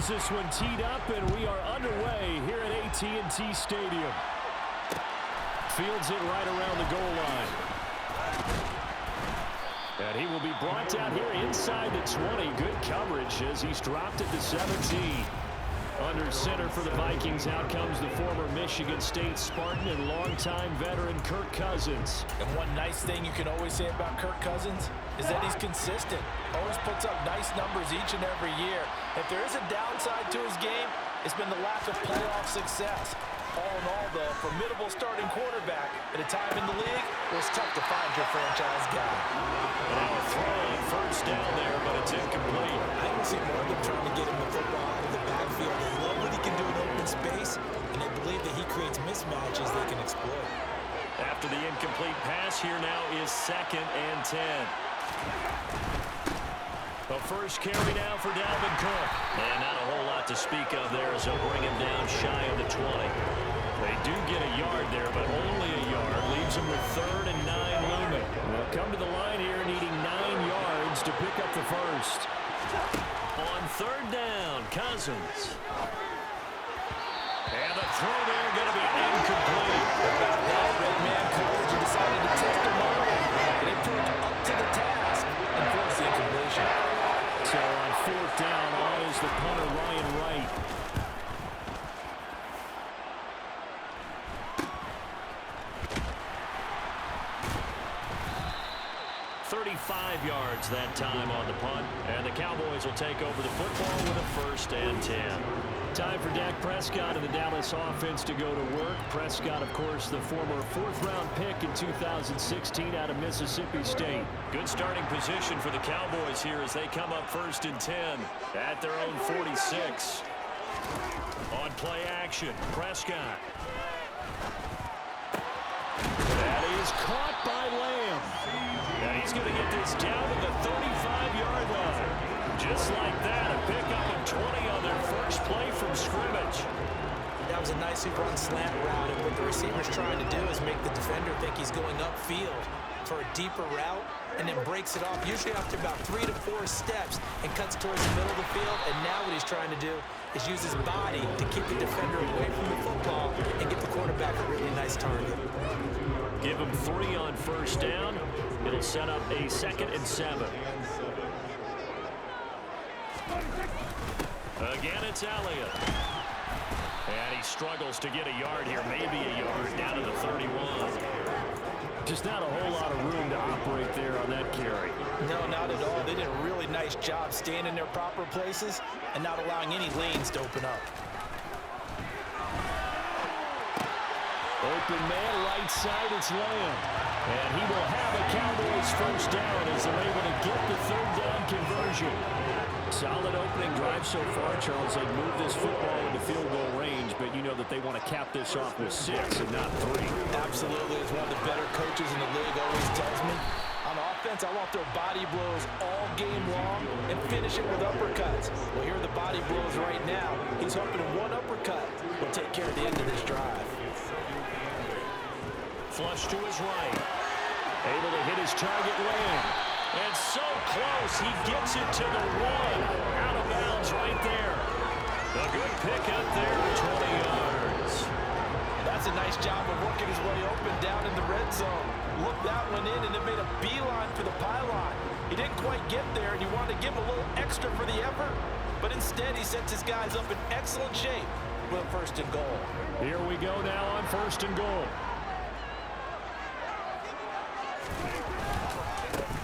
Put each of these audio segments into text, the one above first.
has this one teed up, and we are underway here at AT&T Stadium. Fields it right around the goal line. And he will be brought down here inside the 20. Good coverage as he's dropped it to 17. Under center for the Vikings, out comes the former Michigan State Spartan and longtime veteran Kirk Cousins. And one nice thing you can always say about Kirk Cousins is that he's consistent. Always puts up nice numbers each and every year. If there is a downside to his game, it's been the lack of playoff success. All in all, though, formidable starting quarterback at a time in the league where it's tough to find your franchise guy. Now a throw on first down there, but it's incomplete. I can see more of them trying to get him the football out of the backfield. They love what he can do in open space, and they believe that he creates mismatches they can exploit. After the incomplete pass, here now is 2nd and 10. The first carry now for Dalvin Cook. And not a whole lot to speak of there as they'll bring him down shy of the 20. They do get a yard there, but only a yard. Leaves him with 3rd and 9 looming. They'll come to the line here needing 9 yards to pick up the first. On 3rd down, Cousins. And the throw there going to be incomplete. About that, red man coverage and decided to test him up. And it proved up to the task and forced the incompletion. So on 4th down, on is the punter, Ryan Wright. 35 yards that time on the punt. And the Cowboys will take over the football with a 1st and 10. Time for Dak Prescott and the Dallas offense to go to work. Prescott, of course, the former 4th-round pick in 2016 out of Mississippi State. Good starting position for the Cowboys here as they come up 1st and 10 at their own 46. On play action, Prescott. That is caught by Lamb. And he's going to get this down to the 35-yard line. Just like that, a pickup of 20 on their first play from scrimmage. That was a nicely run slant route, and what the receiver's trying to do is make the defender think he's going upfield for a deeper route, and then breaks it off, usually after about 3 to 4 steps, and cuts towards the middle of the field. And now what he's trying to do is use his body to keep the defender away from the football and get the quarterback a really nice target. Give him 3 on 1st down. It'll set up a 2nd and 7. Again, it's Elliott. And he struggles to get a yard here, maybe a yard, down to the 31. Just not a whole lot of room to operate there on that carry. No, not at all. They did a really nice job staying in their proper places and not allowing any lanes to open up. Open man, right side, it's Lamb. And he will have a Cowboys 1st down as they're able to get the 3rd down conversion. Solid opening drive so far, Charles. They've moved this football into field goal range, but you know that they want to cap this off with 6 and not 3. Absolutely. As one of the better coaches in the league always tells me, on offense, I want their body blows all game long and finish it with uppercuts. Well, here are the body blows right now. He's hoping one uppercut will take care of the end of this drive. Flush to his right. Able to hit his target, Lamb. And so close, he gets it to the 1. Out of bounds right there. A good pick up there, 20 yards. That's a nice job of working his way open down in the red zone. Looked that one in and it made a beeline for the pylon. He didn't quite get there, and you wanted to give him a little extra for the effort. But instead, he sets his guys up in excellent shape with a 1st and goal. Here we go now on 1st and goal.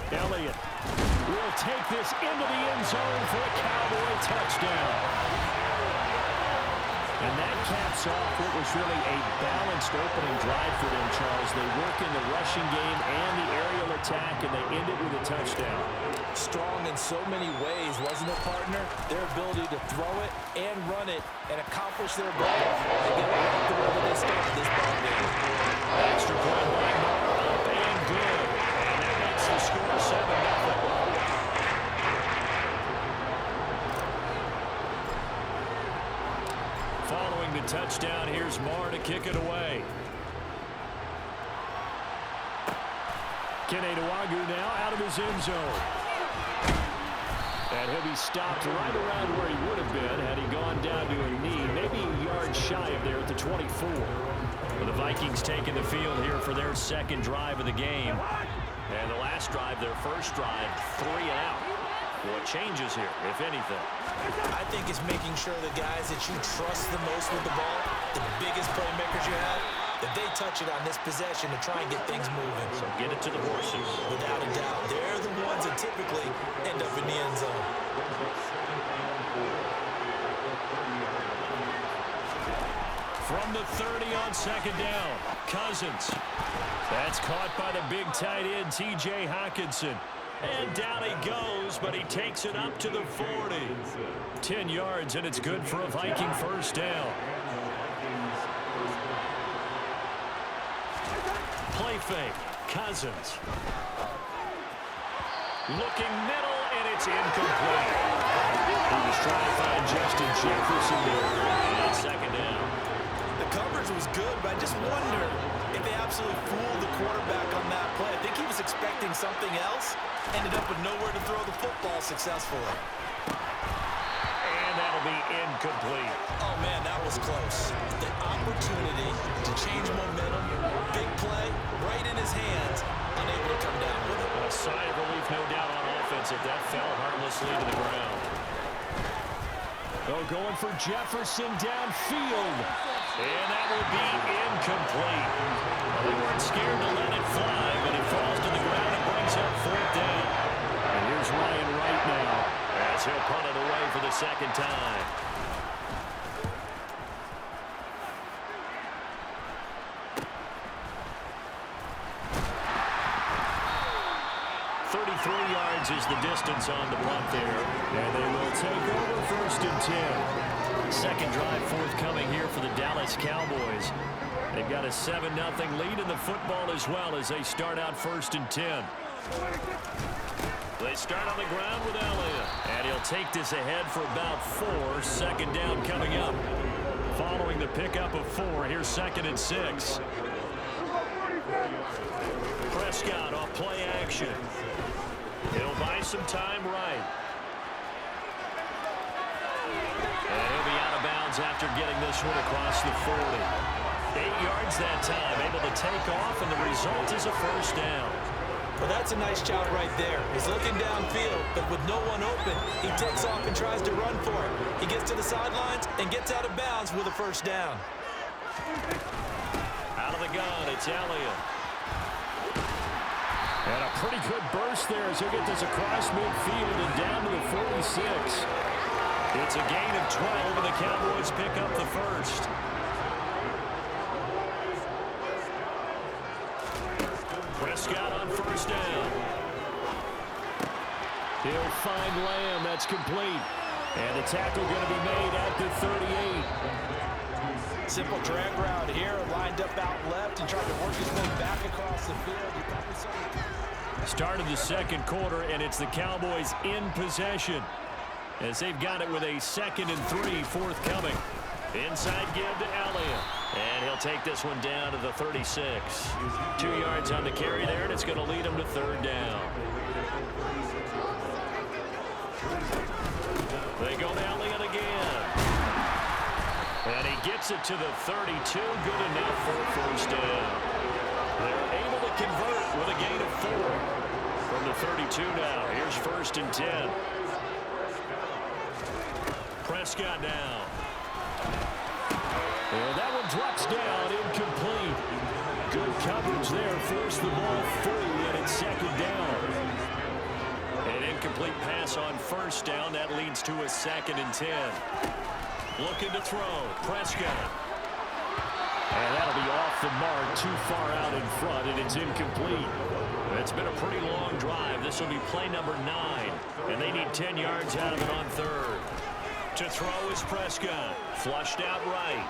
Elliott will take this into the end zone for a Cowboy touchdown. And that caps off what was really a balanced opening drive for them, Charles. They work in the rushing game and the aerial attack, and they end it with a touchdown. Strong in so many ways, wasn't it, partner? Their ability to throw it and run it and accomplish their goal. They get right the way that they started this ball game. Extra point by Moore, up and good. And that makes the score 7-0. Following the touchdown, here's Moore to kick it away. Kenny Nwagu now out of his end zone. And he'll be stopped right around where he would have been had he gone down to a knee, maybe a yard shy of there at the 24. Well, the Vikings taking the field here for their second drive of the game. And the last drive, their first drive, 3 and out. What changes here, if anything? I think it's making sure the guys that you trust the most with the ball, the biggest playmakers you have, that they touch it on this possession to try and get things moving. So get it to the horses. Without a doubt, they're the ones that typically end up in the end zone. From the 30 on second down, Cousins. That's caught by the big tight end, T.J. Hockenson. And down he goes, but he takes it up to the 40. 10 yards, and it's good for a Viking first down. Play fake, Cousins. Looking middle, and it's incomplete. He was trying to find Justin Jefferson there. And second down. The coverage was good, but I just wonder if they absolutely fooled the quarterback on that play. I think he was expecting something else. Ended up with nowhere to throw the football successfully. And that'll be incomplete. Oh, man, that was close. The opportunity to change momentum, big play, right in his hands, unable to come down with it. A sigh of relief, no doubt, on offense if that fell harmlessly to the ground. Oh, going for Jefferson downfield. And that will be incomplete. Well, they weren't scared to let it fly, but it falls to the ground and brings up fourth down. And here's Ryan Wright now as he'll punt it away for the second time. Is the distance on the punt there. And they will take over first and 10. Second drive forthcoming here for the Dallas Cowboys. They've got a 7-0 lead in the football as well as they start out first and 10. They start on the ground with Elliott. And he'll take this ahead for about 4. Second down coming up. Following the pickup of 4, here's second and 6. Prescott off play action. He'll buy some time right. And he'll be out of bounds after getting this one across the 40. 8 yards that time, able to take off, and the result is a first down. Well, that's a nice job right there. He's looking downfield, but with no one open, he takes off and tries to run for it. He gets to the sidelines and gets out of bounds with a first down. Out of the gun, it's Elliott. And a pretty good burst there as he'll get this across midfield and down to the 46. It's a gain of 12, and the Cowboys pick up the first. Prescott on first down. He'll find Lamb. That's complete. And the tackle going to be made at the 38. Simple drag route here, lined up out left and tried to work his way back across the field. Start of the second quarter, and it's the Cowboys in possession as they've got it with a 2nd and 3 forthcoming. Inside give to Elliott, and he'll take this one down to the 36. 2 yards on the carry there, and it's going to lead him to third down. They go to Elliott again. And he gets it to the 32. Good enough for a first down. They're able to convert with a gain of 4. From the 32 now, here's first and 10. Prescott now. And that one drops down, incomplete. Good coverage there, forced the ball free, and it's second down. An incomplete pass on first down, that leads to a 2nd and 10. Looking to throw, Prescott. And that'll be off the mark, too far out in front, and it's incomplete. It's been a pretty long drive. This will be play number 9, and they need 10 yards out of it on third. To throw is Prescott, flushed out right.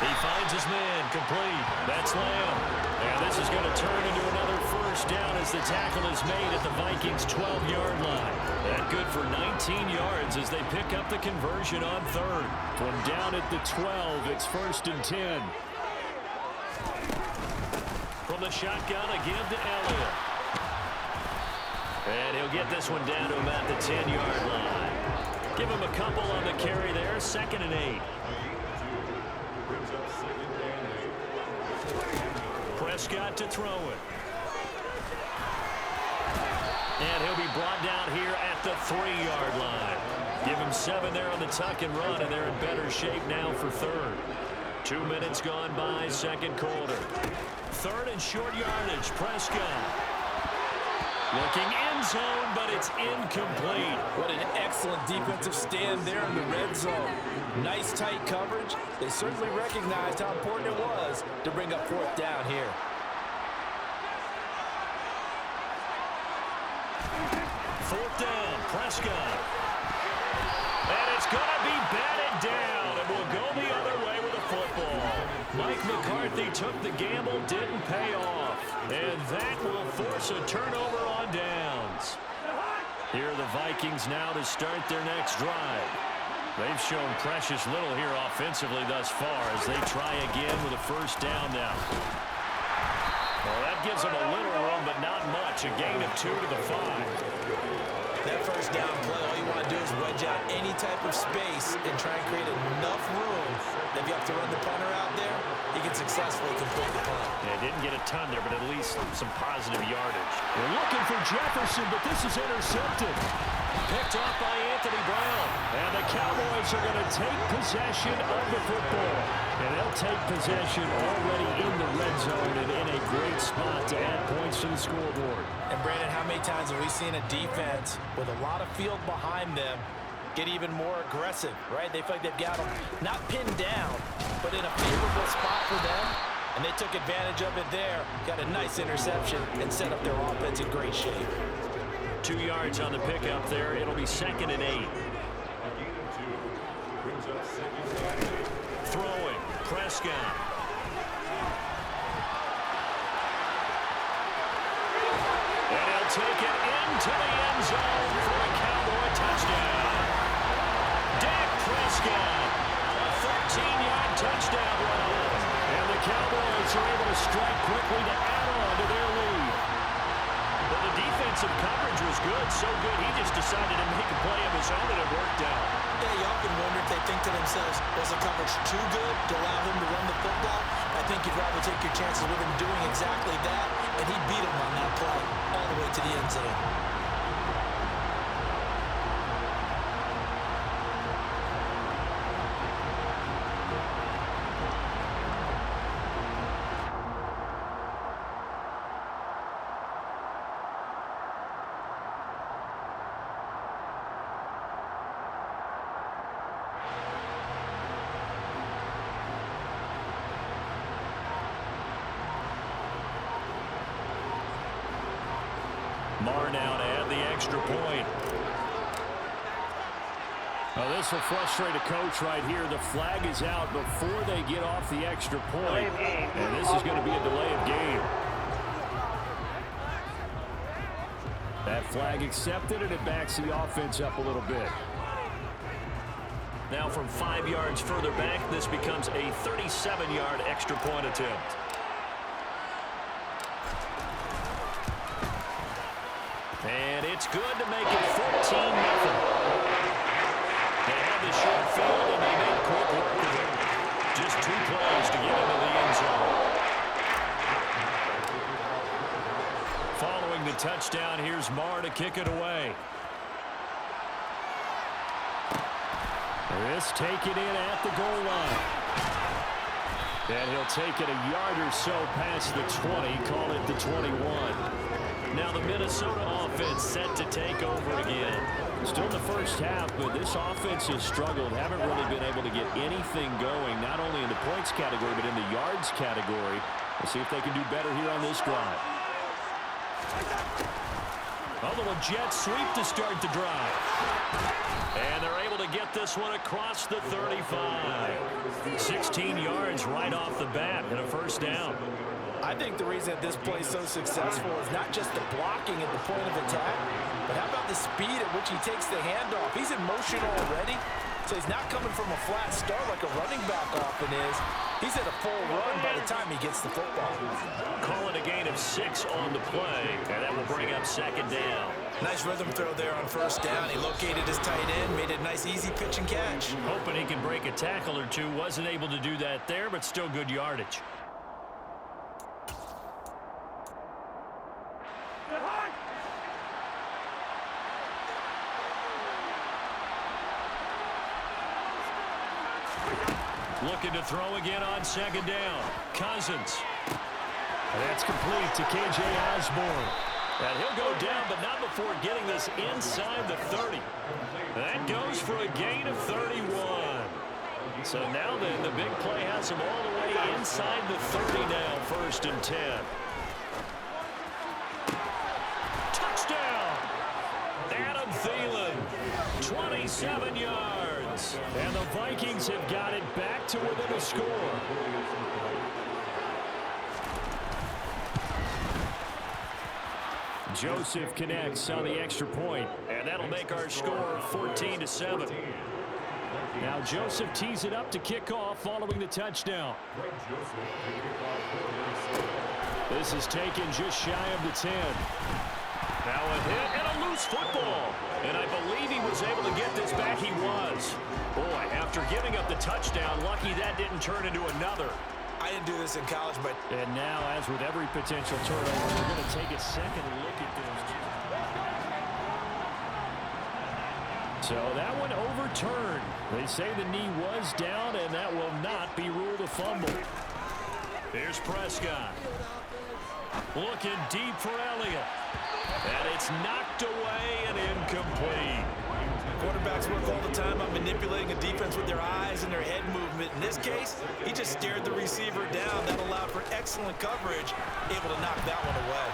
He finds his man, complete. That's Lamb. And this is going to turn into another first down as the tackle is made at the Vikings' 12-yard line. That good for 19 yards as they pick up the conversion on third. From down at the 12, it's first and 10. From the shotgun, a give to Elliott. And he'll get this one down to him at the 10-yard line. Give him a couple on the carry there, 2nd and 8. Prescott to throw it. And he'll be brought down here at the 3-yard line. Give him 7 there on the tuck and run, and they're in better shape now for 3rd. 2 minutes gone by, 2nd quarter. 3rd and short yardage, Prescott. Looking end zone, but it's incomplete. What an excellent defensive stand there in the red zone. Nice tight coverage. They certainly recognized how important it was to bring up 4th down here. 4th down, Prescott. And it's going to be batted down, and we'll go the other way with the football. Mike McCarthy took the gamble, didn't pay off. And that will force a turnover on downs. Here are the Vikings now to start their next drive. They've shown precious little here offensively thus far as they try again with a 1st down now. Well, that gives them a little room, but not much. A gain of 2 to the 5. That 1st down play, all you want to do is wedge out any type of space and try and create enough room that if you have to run the punter out there, he can successfully complete the punt. Yeah, didn't get a ton there, but at least some positive yardage. They're looking for Jefferson, but this is intercepted. Picked off by Anthony Brown. And the Cowboys are going to take possession of the football. And they'll take possession already in the red zone and in a great spot to add points to the scoreboard. And Brandon, how many times have we seen a defense with a lot of field behind them get even more aggressive, right? They feel like they've got them not pinned down, but in a favorable spot for them. And they took advantage of it there. Got a nice interception and set up their offense in great shape. 2 yards on the pickup there. It'll be 2nd and 8. Throwing, Prescott. And he'll take it into the end zone for a Cowboy touchdown. Dak Prescott, a 13-yard touchdown run. And the Cowboys are able to strike quickly to add on to their lead. Well, the defensive coverage was good, so good he just decided to make a play of his own, and it worked out. Yeah, you often wonder if they think to themselves, was the coverage too good to allow him to run the football? I think you'd rather take your chances with him doing exactly that, and he beat him on that play all the way to the end zone. Marr now to add the extra point. Well, this will frustrate a coach right here. The flag is out before they get off the extra point. And this is going to be a delay of game. That flag accepted, and it backs the offense up a little bit. Now from 5 yards further back, this becomes a 37-yard extra point attempt. And it's good to make it 14-0. They have the short field, and they make quick work of it. Just 2 plays to get into the end zone. Following the touchdown, here's Marr to kick it away. This taken in at the goal line. And he'll take it a yard or so past the 20, call it the 21. Now the Minnesota offense set to take over again. Still in the first half, but this offense has struggled. Haven't really been able to get anything going, not only in the points category, but in the yards category. We'll see if they can do better here on this drive. A little jet sweep to start the drive. And they're able to get this one across the 35. 16 yards right off the bat and a 1st down. I think the reason that this play is so successful is not just the blocking at the point of attack, but how about the speed at which he takes the handoff? He's in motion already, so he's not coming from a flat start like a running back often is. He's at a full run by the time he gets the football. Call it a gain of 6 on the play, and that will bring up 2nd down. Nice rhythm throw there on first down. He located his tight end, made it a nice, easy pitch and catch. Hoping he can break a tackle or two. Wasn't able to do that there, but still good yardage. Looking to throw again on second down. Cousins. That's complete to K.J. Osborne. And he'll go down, but not before getting this inside the 30. That goes for a gain of 31. So now then, the big play has him all the way inside the 30 now, 1st and 10. Touchdown! Adam Thielen, 27 yards. And the Vikings have got it back to within a score. Joseph connects on the extra point, and that'll make our score 14-7. Now Joseph tees it up to kick off following the touchdown. This is taken just shy of the 10. Now a hit and a loose football. And I believe he was able to get this back. He was. Boy, after giving up the touchdown, lucky that didn't turn into another. I didn't do this in college, but... And now, as with every potential turnover, we're going to take a second look at this. So that one overturned. They say the knee was down, and that will not be ruled a fumble. Here's Prescott. Looking deep for Elliott. And it's knocked away and incomplete. Quarterbacks work all the time on manipulating a defense with their eyes and their head movement. In this case, he just stared the receiver down. That allowed for excellent coverage, able to knock that one away.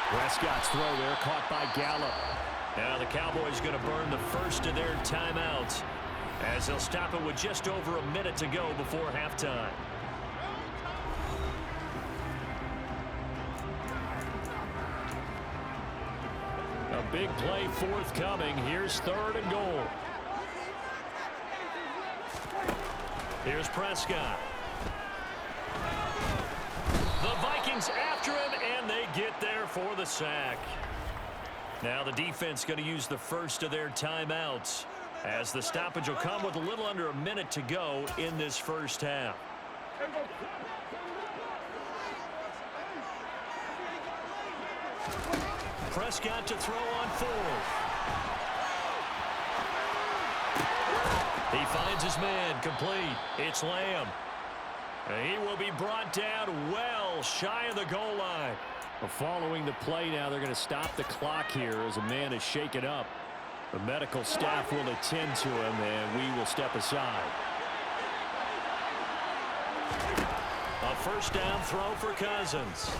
Prescott's throw there caught by Gallup. Now the Cowboys going to burn the first of their timeouts as they'll stop it with just over a minute to go before halftime. A big play forthcoming. Here's 3rd and goal. Here's Prescott. The Vikings after him, and they get there for the sack. Now the defense going to use the first of their timeouts as the stoppage will come with a little under a minute to go in this first half. Prescott to throw on 4th. He finds his man complete. It's Lamb. And he will be brought down well shy of the goal line. Following the play now, they're going to stop the clock here as a man is shaken up. The medical staff will attend to him, and we will step aside. A first down throw for Cousins.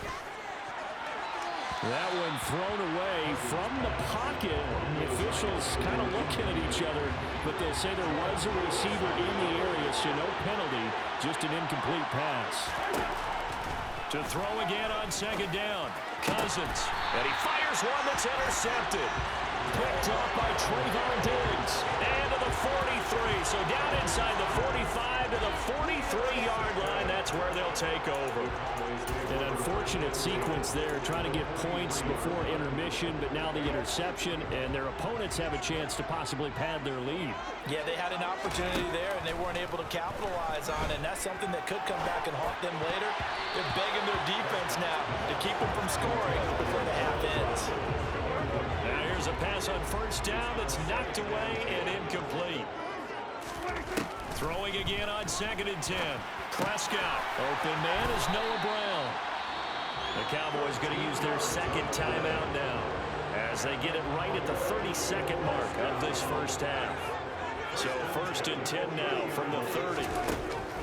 That one thrown away from the pocket. The officials kind of looking at each other, but they'll say there was a receiver in the area, so no penalty, just an incomplete pass. To throw again on second down, Cousins. And he fires one that's intercepted. Picked off by Trayvon Diggs. And to the 43. So down inside the 45 to the 43-yard line. That's where they'll take over. An unfortunate sequence there, trying to get points before intermission, but now the interception, and their opponents have a chance to possibly pad their lead. Yeah, they had an opportunity there, and they weren't able to capitalize on it, and that's something that could come back and haunt them later. They're begging their defense now to keep them from scoring before the half ends. Now here's a pass on first down that's knocked away and incomplete. Throwing again on 2nd and 10. Prescott. Open man is Noah Brown. The Cowboys going to use their second timeout now as they get it right at the 32nd mark of this first half. So 1st and 10 now from the 30.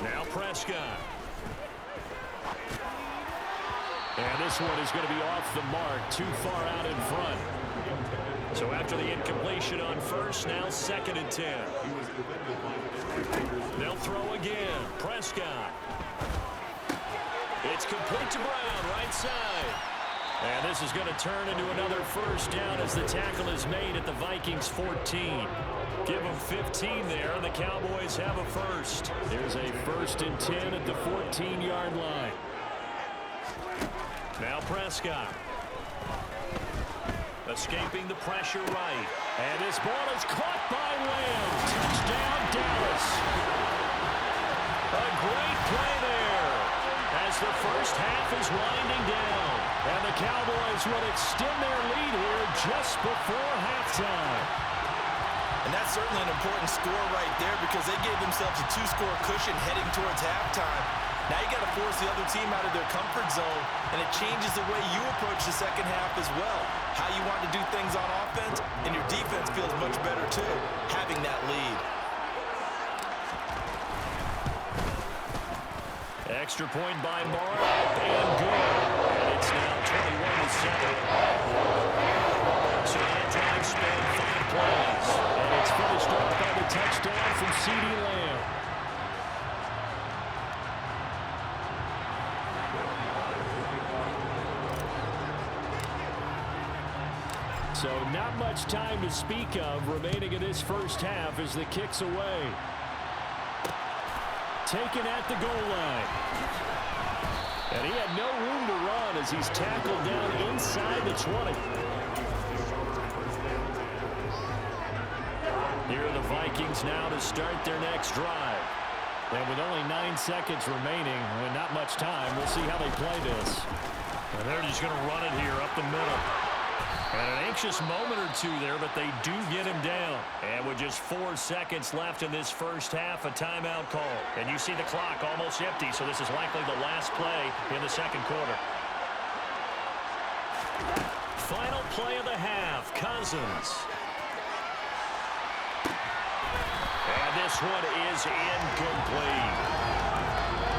Now Prescott. And this one is going to be off the mark, too far out in front. So after the incompletion on first, now 2nd and 10. They'll throw again. Prescott. It's complete to Brown, right side. And this is going to turn into another first down as the tackle is made at the Vikings 14. Give them 15 there, and the Cowboys have a first. There's a 1st and 10 at the 14-yard line. Now Prescott. Escaping the pressure right. And this ball is caught by Lamb. Touchdown, Dallas. A great play there as the first half is winding down. And the Cowboys will extend their lead here just before halftime. And that's certainly an important score right there because they gave themselves a 2-score cushion heading towards halftime. Now you got to force the other team out of their comfort zone, and it changes the way you approach the second half as well. How you want to do things on offense, and your defense feels much better too, having that lead. Extra point by Mark, and good. And it's now 21-7. So that drive spanned 5 plays. And it's finished off by the touchdown from CeeDee Lamb. So not much time to speak of remaining in this first half as the kick's away. Taken at the goal line. And he had no room to run as he's tackled down inside the 20. Here are the Vikings now to start their next drive. And with only 9 seconds remaining and not much time, we'll see how they play this. And they're just going to run it here up the middle. And an anxious moment or two there, but they do get him down. And with just 4 seconds left in this first half, a timeout call. And you see the clock almost empty, so this is likely the last play in the second quarter. Final play of the half, Cousins. And this one is incomplete.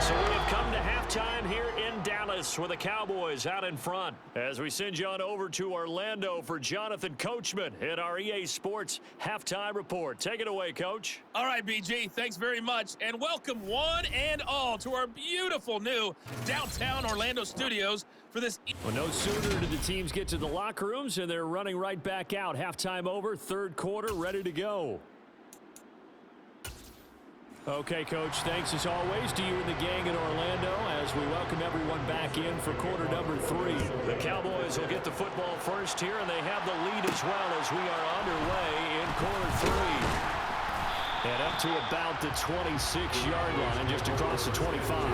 So we have come to halftime here in Dallas with the Cowboys out in front. As we send you on over to Orlando for Jonathan Coachman at our EA Sports Halftime Report. Take it away, Coach. All right, BG, thanks very much. And welcome one and all to our beautiful new downtown Orlando studios for this. Well, no sooner did the teams get to the locker rooms, and they're running right back out. Halftime over, third quarter, ready to go. Okay, Coach, thanks as always to you and the gang in Orlando as we welcome everyone back in for quarter number 3. The Cowboys will get the football first here, and they have the lead as well as we are underway in quarter 3. And up to about the 26-yard line, just across the 25.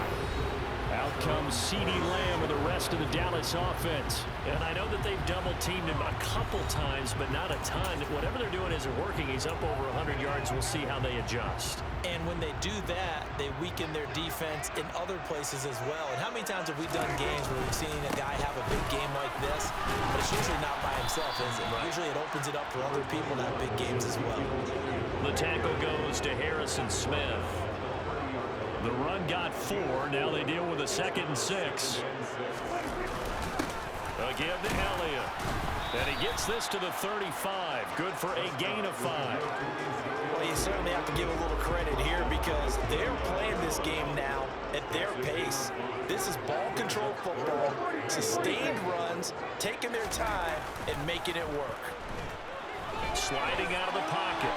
Out comes CeeDee Lamb and the rest of the Dallas offense. And I know that they've double-teamed him a couple times, but not a ton. Whatever they're doing isn't working. He's up over 100 yards. We'll see how they adjust. And when they do that, they weaken their defense in other places as well. And how many times have we done games where we've seen a guy have a big game like this, but it's usually not by himself, is it? Right. Usually it opens it up for other people to have big games as well. The tackle goes to Harrison Smith. The run got 4. Now they deal with a 2nd and 6. Again to Elliott. And he gets this to the 35. Good for a gain of 5. Well, you certainly have to give a little credit here because they're playing this game now at their pace. This is ball control football, sustained runs, taking their time, and making it work. Sliding out of the pocket.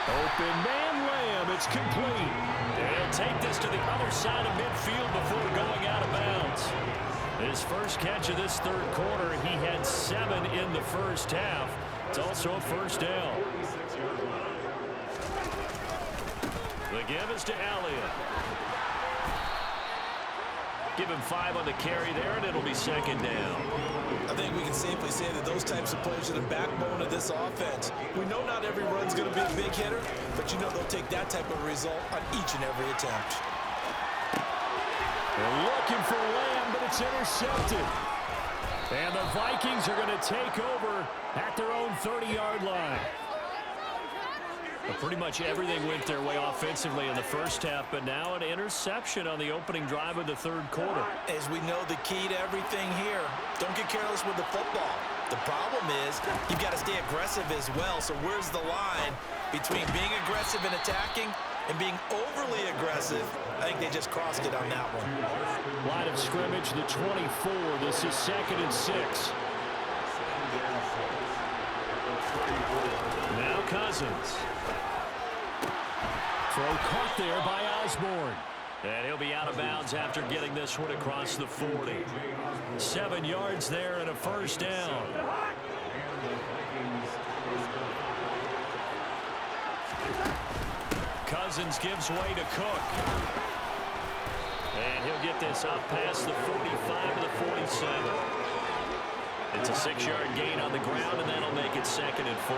Open man Lamb, it's complete. They'll take this to the other side of midfield before going out of bounds. His first catch of this third quarter, he had 7 in the first half. It's also a first down. The give is to Elliott. Give him 5 on the carry there, and it'll be 2nd down. I think we can safely say that those types of plays are the backbone of this offense. We know not every run's going to be a big hitter, but you know they'll take that type of result on each and every attempt. They're looking for Lamb, but it's intercepted. And the Vikings are going to take over at their own 30-yard line. Well, pretty much everything went their way offensively in the first half, but now an interception on the opening drive of the third quarter. As we know, the key to everything here, don't get careless with the football. The problem is you've got to stay aggressive as well. So where's the line between being aggressive and attacking and being overly aggressive? I think they just crossed it on that one. Line of scrimmage, the 24. This is 2nd and 6. Now Cousins. Throw caught there by Osborne. And he'll be out of bounds after getting this one across the 40. 7 yards there and a first down. Cousins gives way to Cook. And he'll get this up past the 45 to the 47. It's a 6-yard gain on the ground, and that'll make it 2nd and 4.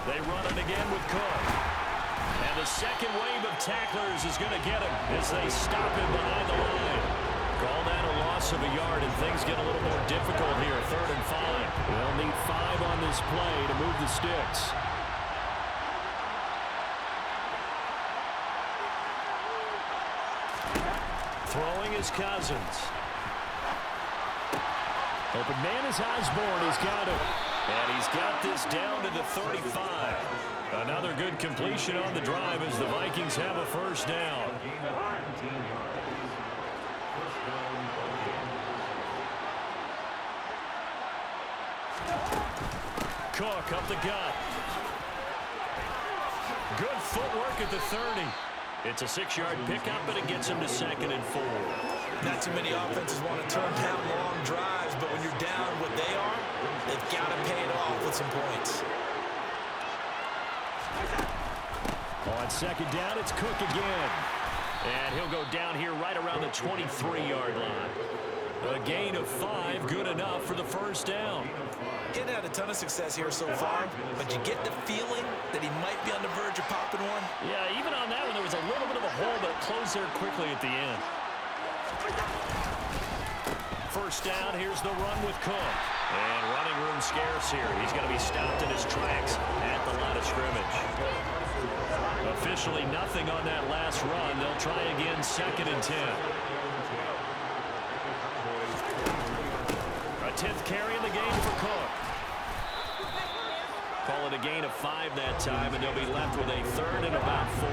They run it again with Cook. And the second wave of tacklers is going to get him as they stop him behind the line. Call that a loss of a yard, and things get a little more difficult here. 3rd and 5. They'll need 5 on this play to move the sticks. Throwing is Cousins. Open man is Osborne. He's got it. And he's got this down to the 35. Another good completion on the drive as the Vikings have a first down. Cook up the gut. Good footwork at the 30. It's a 6-yard pickup, and it gets him to 2nd and 4. Not too many offenses want to turn down long drives, but when you're down what they are, they've got to pay it off with some points. On 2nd down, it's Cook again. And he'll go down here right around the 23-yard line. A gain of 5, good enough for the first down. He hadn't had a ton of success here so far, but you get the feeling that he might be on the verge of popping one. Yeah, even on that one, there was a little bit of a hole, but it closed there quickly at the end. First down, here's the run with Cook. And running room scarce here. He's going to be stopped in his tracks at the line of scrimmage. Officially nothing on that last run. They'll try again, 2nd and 10. A 10th carry in the game for Cook. Call it a gain of 5 that time, and they'll be left with a 3rd and about 4.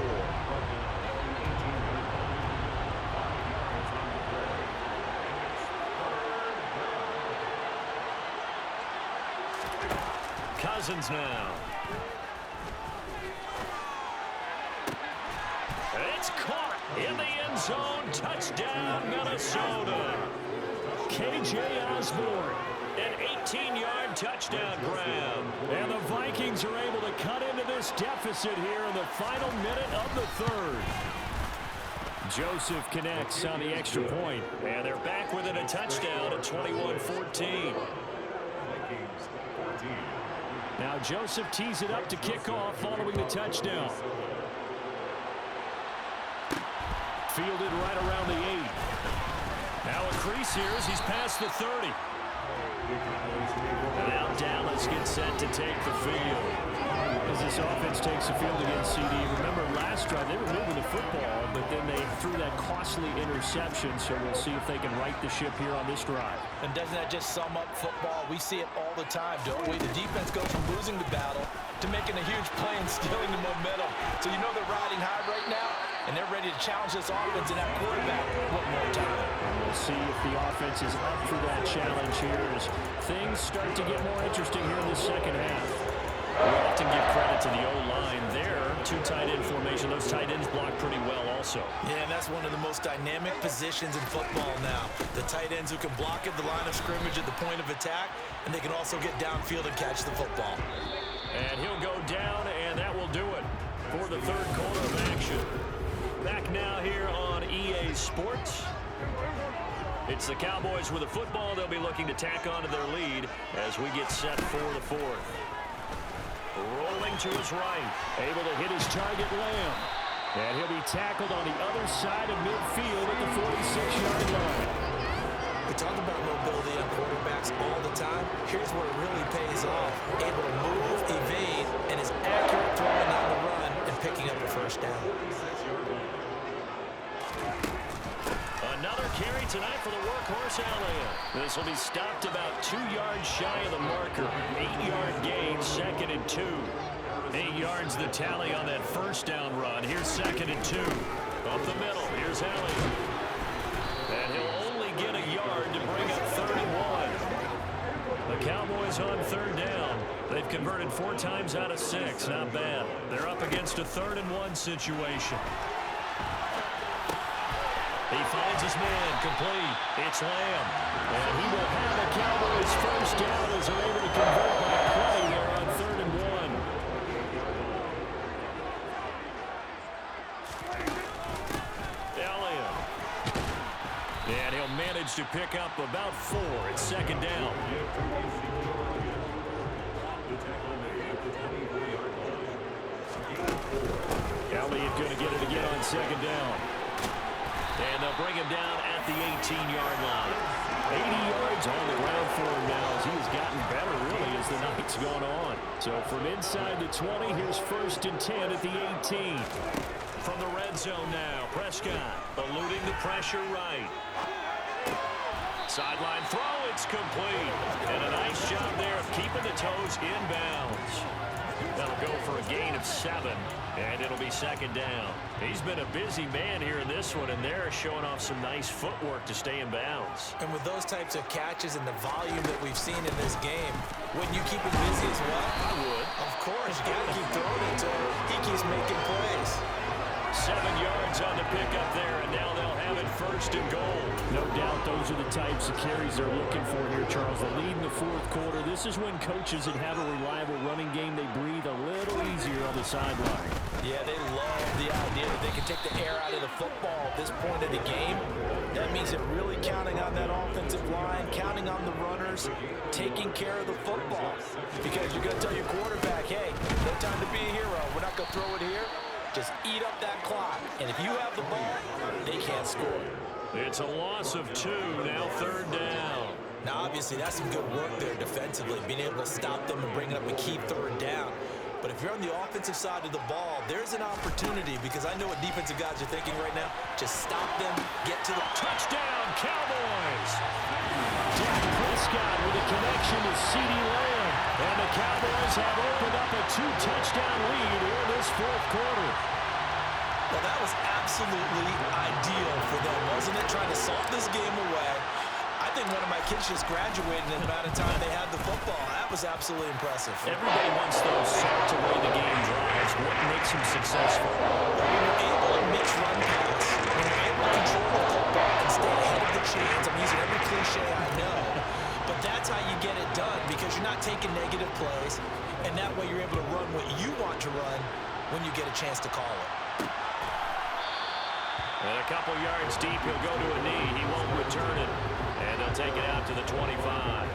Cousins now. It's caught in the end zone. Touchdown, Minnesota. K.J. Osborne, an 18-yard touchdown grab. And the Vikings are able to cut into this deficit here in the final minute of the 3rd. Joseph connects on the extra point, and they're back within a touchdown at 21-14. Now Joseph tees it up to kick off following the touchdown. Fielded right around the 8. Now a crease here as he's past the 30. And now Dallas gets set to take the field. As this offense takes the field against CD, remember last drive they were moving the football, but then they threw that costly interception, so we'll see if they can right the ship here on this drive. And doesn't that just sum up football? We see it all the time, don't we? The defense goes from losing the battle to making a huge play and stealing the momentum. So you know they're riding high right now, and they're ready to challenge this offense and that quarterback one more time. And we'll see if the offense is up for that challenge here as things start to get more interesting here in the second half. We often give credit to the O-line there. 2 tight end formation. Those tight ends block pretty well also. Yeah, and that's one of the most dynamic positions in football now. The tight ends who can block at the line of scrimmage at the point of attack, and they can also get downfield and catch the football. And he'll go down, and that will do it for the 3rd quarter of action. Back now here on EA Sports. It's the Cowboys with the football. They'll be looking to tack onto their lead as we get set for the 4th. Rolling to his right, able to hit his target, Lamb. And he'll be tackled on the other side of midfield at the 46-yard line. We talk about mobility on quarterbacks all the time. Here's where it really pays off. Able to move, evade, and is accurate throwing on the run and picking up a first down. Another carry tonight for the workhorse, Elliott. This will be stopped about 2 yards shy of the marker. 8-yard gain, 2nd and 2. 8 yards the tally on that first down run. Here's 2nd and 2. Up the middle, here's Elliott. And he'll only get a yard to bring up 3rd and 1. The Cowboys on third down. They've converted 4 times out of 6. Not bad. They're up against a 3rd and 1 situation. He finds his man complete. It's Lamb. And he will have the Cowboys first down as they're able to convert by play there on 3rd and 1. Elliott. And he'll manage to pick up about 4. It's 2nd down. Elliott going to get it again on 2nd down. And they'll bring him down at the 18-yard line. 80 yards on the ground for him now as he has gotten better, really, as the night's gone on. So from inside the 20, here's 1st and 10 at the 18. From the red zone now, Prescott eluding the pressure right. Sideline throw, it's complete. And a nice job there of keeping the toes inbounds. That'll go for a gain of 7, and it'll be 2nd down. He's been a busy man here in this one, and they're showing off some nice footwork to stay in bounds. And with those types of catches and the volume that we've seen in this game, wouldn't you keep him busy as well? I would. Of course, you got to keep throwing it to him. He keeps making plays. 7 yards on the pickup there, and now they'll have it 1st and goal. No doubt those are the types of carries they're looking for here, Charles. The lead in the 4th quarter. This is when coaches that have a reliable running game, they breathe a little easier on the sideline. Yeah, they love the idea that they can take the air out of the football at this point of the game. That means they're really counting on that offensive line, counting on the runners, taking care of the football. Because you're going to tell your quarterback, hey, no time to be a hero. We're not going to throw it here. Just eat up that clock. And if you have the ball, they can't score. It's a loss of 2, now 3rd down. Now, obviously, that's some good work there defensively, being able to stop them and bring up a key 3rd down. But if you're on the offensive side of the ball, there's an opportunity, because I know what defensive guys are thinking right now. Just stop them, get to the touchdown, Cowboys. Dak Prescott with a connection to CeeDee Lamb. And the Cowboys have opened up a 2-touchdown lead in this 4th quarter. Well, that was absolutely ideal for them, wasn't it? Trying to salt this game away. I think one of my kids just graduated in the amount of time they had the football. That was absolutely impressive. Everybody wants those salt away the game drives. What makes them successful? When you're able to mix run pass, when you're able to control the football and stay ahead of the chains. I'm using every cliche I know. But that's how you get it done, because you're not taking negative plays, and that way you're able to run what you want to run when you get a chance to call it. And a couple yards deep, he'll go to a knee. He won't return it. And they'll take it out to the 25.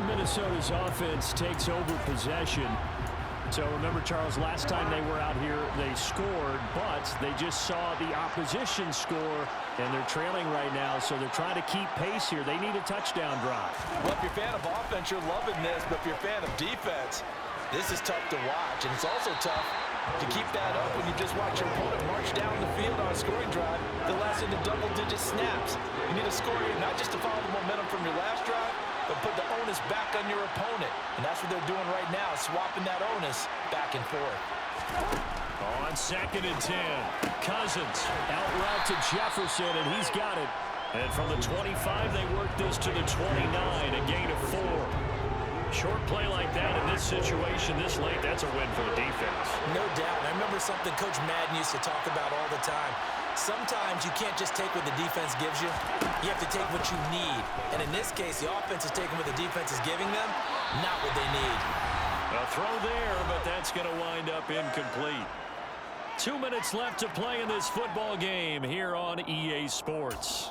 Minnesota's offense takes over possession. So remember, Charles, last time they were out here, they scored, but they just saw the opposition score, and they're trailing right now, so they're trying to keep pace here. They need a touchdown drive. Well, if you're a fan of offense, you're loving this, but if you're a fan of defense, this is tough to watch, and it's also tough to keep that up when you just watch your opponent march down the field on a scoring drive that lasts into double-digit snaps. You need to score here, not just to follow the momentum from your last drive, but put the onus back on your opponent. And that's what they're doing right now, swapping that onus back and forth. On 2nd and 10, Cousins out route to Jefferson, and he's got it. And from the 25, they work this to the 29, a gain of 4. Short play like that in this situation this late, that's a win for the defense. No doubt. And I remember something Coach Madden used to talk about all the time. Sometimes you can't just take what the defense gives you. You have to take what you need. And in this case, the offense is taking what the defense is giving them, not what they need. A throw there, but that's going to wind up incomplete. 2 minutes left to play in this football game here on EA Sports.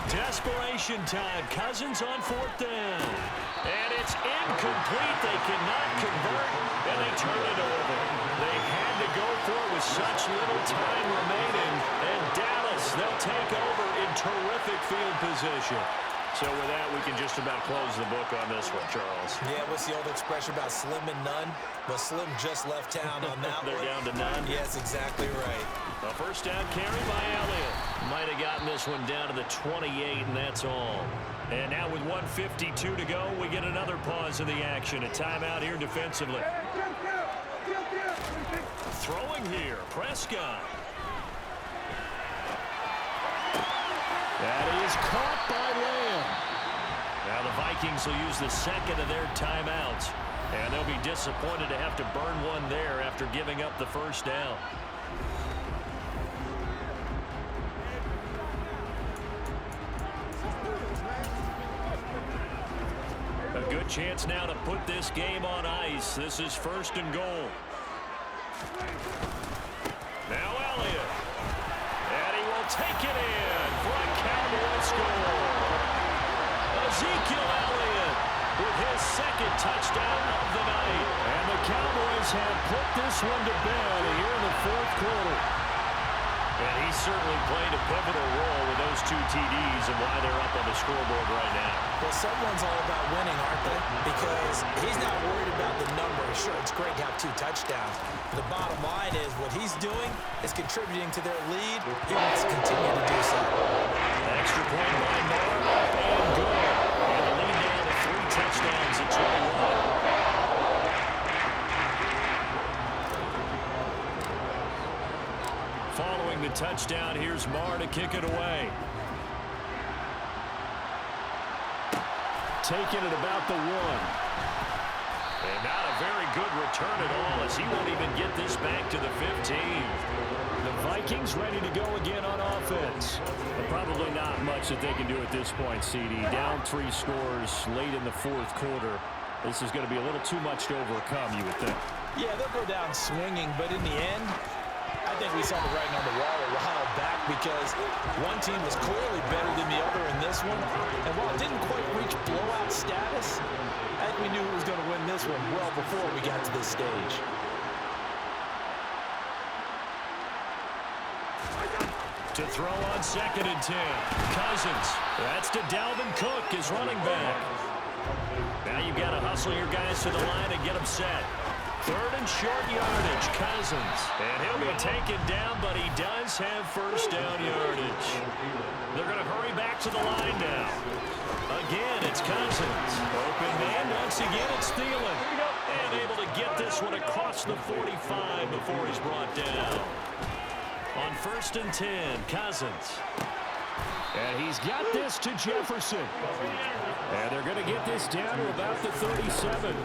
Desperation time. Cousins on 4th down. And it's incomplete. They cannot convert, and they turn it over. They had to go for it with such little time remaining. And Dallas, they'll take over in terrific field position. So with that, we can just about close the book on this one, Charles. Yeah, what's the old expression about slim and none? Well, Slim just left town on that They're one. down to none? Yes, exactly right. A first down carry by Elliott. Might have gotten this one down to the 28, and that's all. And now with 1:52 to go, we get another pause in the action. A timeout here defensively. Throwing here, Prescott. That is caught by Lamb. Now the Vikings will use the second of their timeouts. And they'll be disappointed to have to burn one there after giving up the first down. A good chance now to put this game on ice. This is 1st and goal. Now Elliott. And he will take it in for a Cowboy score. Ezekiel Elliott with his second touchdown of the night. And the Cowboys have put this one to bed here in the 4th quarter. And he certainly played a pivotal role with those 2 TDs and why they're up on the scoreboard right now. Well, someone's all about winning, aren't they? Because he's not worried about the numbers. Sure, it's great to have 2 touchdowns. The bottom line is what he's doing is contributing to their lead. He wants to continue to do so. Extra point by Moore, and good. And the lead down to 3 touchdowns at 21. Following the touchdown, here's Marr to kick it away. Taking it about the 1. And not a very good return at all, as he won't even get this back to the 15. The Vikings ready to go again on offense. But probably not much that they can do at this point, CD. Down 3 scores late in the 4th quarter. This is going to be a little too much to overcome, you would think. Yeah, they'll go down swinging, but in the end, I think we saw the writing on the wall a while back because one team was clearly better than the other in this one. And while it didn't quite reach blowout status, I think we knew who was going to win this one well before we got to this stage. To throw on 2nd and 10. Cousins. That's to Dalvin Cook, his running back. Now you've got to hustle your guys to the line and get them set. 3rd and short yardage, Cousins. And he'll be taken down, but he does have 1st down yardage. They're going to hurry back to the line now. Again, it's Cousins. Open man, once again, it's Thielen. And able to get this one across the 45 before he's brought down. On 1st and 10, Cousins. And he's got this to Jefferson. And they're going to get this down to about the 37.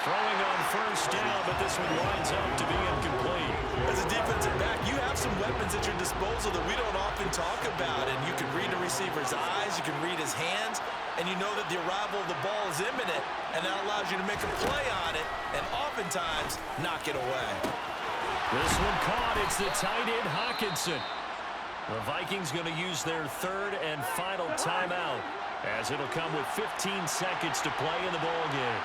Throwing on 1st down, but this one winds up to be incomplete. As a defensive back, you have some weapons at your disposal that we don't often talk about. And you can read the receiver's eyes, you can read his hands, and you know that the arrival of the ball is imminent, and that allows you to make a play on it and oftentimes knock it away. This one caught. It's the tight end, Hockenson. The Vikings going to use their 3rd and final timeout, as it'll come with 15 seconds to play in the ballgame.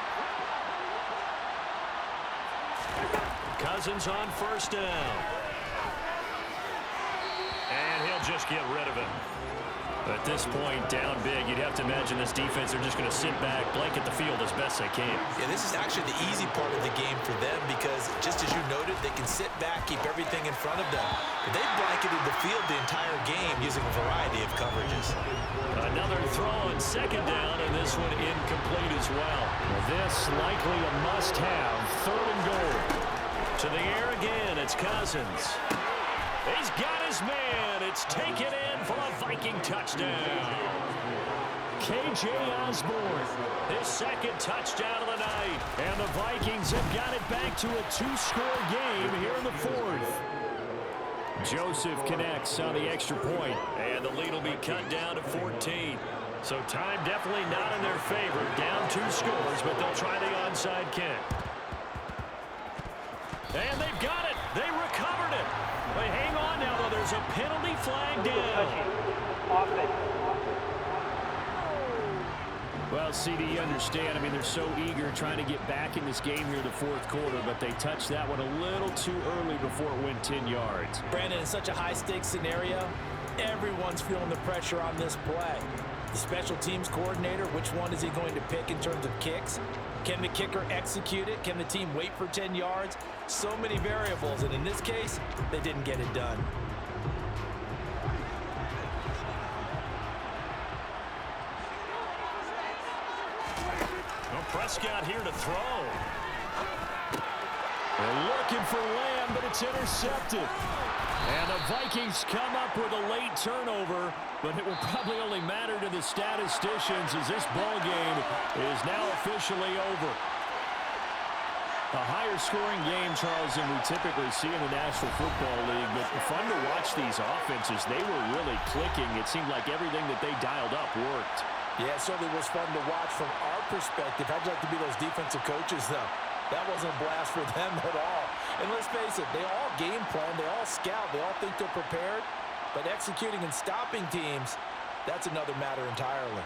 Cousins on 1st down. And he'll just get rid of him. At this point, down big, you'd have to imagine this defense, they're just going to sit back, blanket the field as best they can. Yeah, this is actually the easy part of the game for them because, just as you noted, they can sit back, keep everything in front of them. But they've blanketed the field the entire game using a variety of coverages. Another throw on 2nd down, and this one incomplete as well. This likely a must-have. 3rd and goal. To the air again, it's Cousins. He's got his man. It's taken in for a Viking touchdown. K.J. Osborne, his 2nd touchdown of the night. And the Vikings have got it back to a 2-score game here in the 4th. Joseph connects on the extra point, and the lead will be cut down to 14. So time definitely not in their favor. Down 2 scores, but they'll try the onside kick. And they've got it. They recovered it. But hang on now, though. There's a penalty flag down. Well, CD, you understand. I mean, they're so eager trying to get back in this game here in the 4th quarter, but they touched that one a little too early before it went 10 yards. Brandon, in such a high-stakes scenario, everyone's feeling the pressure on this play. The special teams coordinator, which one is he going to pick in terms of kicks? Can the kicker execute it? Can the team wait for 10 yards? So many variables, and in this case, they didn't get it done. Well, Prescott here to throw. for Lamb, but it's intercepted. And the Vikings come up with a late turnover, but it will probably only matter to the statisticians as this ball game is now officially over. A higher-scoring game, Charles, than we typically see in the National Football League, but fun to watch these offenses. They were really clicking. It seemed like everything that they dialed up worked. Yeah, it certainly was fun to watch from our perspective. How'd you like to be those defensive coaches, though? That wasn't a blast for them at all. And let's face it, they all game plan, they all scout, they all think they're prepared. But executing and stopping teams, that's another matter entirely.